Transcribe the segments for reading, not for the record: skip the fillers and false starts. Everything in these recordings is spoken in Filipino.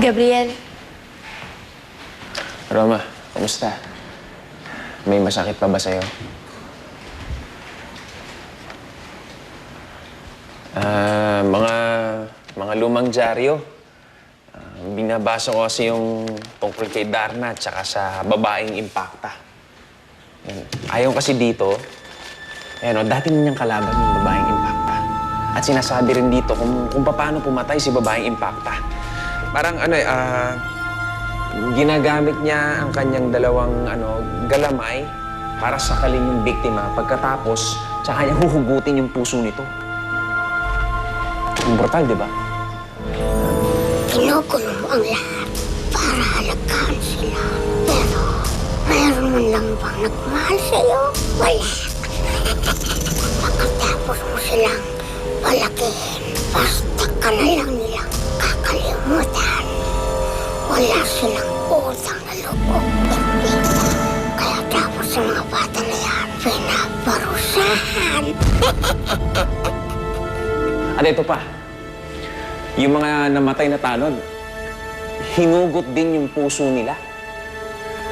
Gabriel, Roma, kamusta? May masakit pa ba sa'yo? Mga lumang dyaryo. Binabasa ko kasi yung tungkol kay Darna at saka sa babaeng Impacta. Yan. Ayaw kasi dito, dati niyang kalaban yung babaeng Impacta. At sinasabi rin dito kung paano pumatay si babaeng Impacta. Parang ginagamit niya ang kanyang dalawang galamay para sakalin yung biktima. Pagkatapos, tsaka niya huhugutin yung puso nito. Ang brutal, di ba? kinukulo mo ang lahat para halagahan sila. Pero, mayroon man lang bang nagmahal sa'yo? Wala. Pagkatapos mo silang palakihin, basta ka na lang nilang kakalimutan. Wala silang utang na loob. Kaya tapos sa mga bata na yan, pinaparusahan. At ito pa, yung mga namatay na tanod, hinugot din yung puso nila.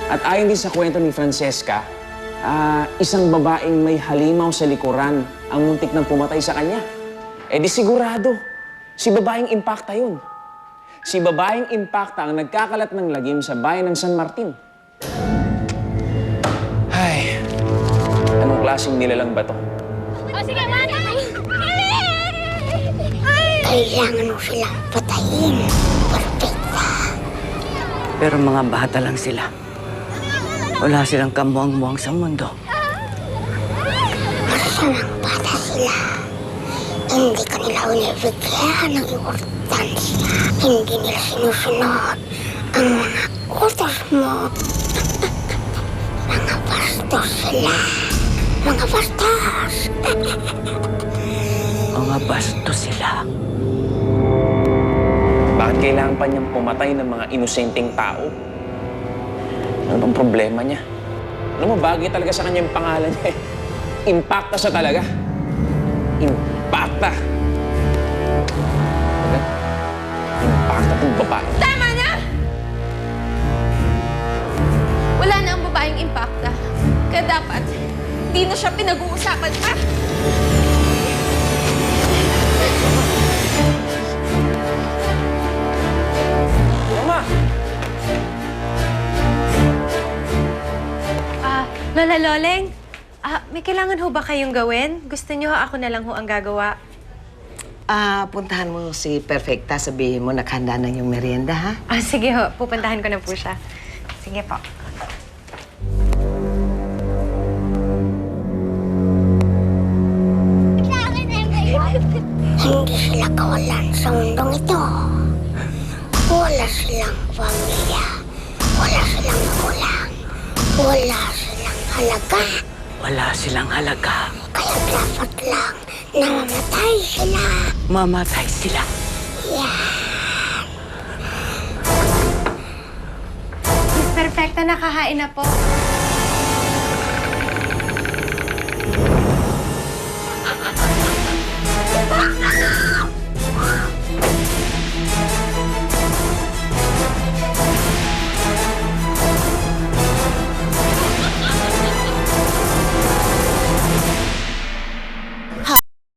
At ayon din sa kwento ni Francesca, isang babaeng may halimaw sa likuran ang muntik nang pumatay sa kanya. Eh di sigurado, si babaeng Impacta yun. Si babaeng Impacta ang nagkakalat ng lagim sa bayan ng San Martin. Ay, anong klaseng nilalang ba to? O sige, manay! Kailangan mo silang patayin. Perfecta. Pero mga bata lang sila. Wala silang kamuang-muang sa mundo. Masamang bata sila. Hindi ka nila unibigyan ng importansya. Hindi nila sinusunod ang mga utos mo. Mga bastos sila. Mga bastos. Mga bastos sila. Bakit kailangan pa niyang pumatay ng mga inosenteng tao? Ano bang problema niya? Ano mo, bagay talaga sa kanya yung pangalan niya eh. Impacta siya talaga. Impacta. Impacta itong babae. Tama na! Wala na ang babaeng Impacta. Kaya dapat, hindi na siya pinag-uusapan pa. Mama! Lola Loleng, may kailangan ho ba kayong gawin? Gusto niyo ako na lang ho ang gagawa? Puntahan mo si Perfecta. Sabihin mo, naghanda na yung merienda, ha? Sige ho, pupuntahan ko na po siya. Sige po. Hindi sila kawalan sa mundong ito. Wala silang pamilya. Wala silang magulang. Wala silang halaga. Wala silang halaga. Kaya dapat lang na mamatay sila. Mamatay sila. Miss Perfecta, nakahain na po.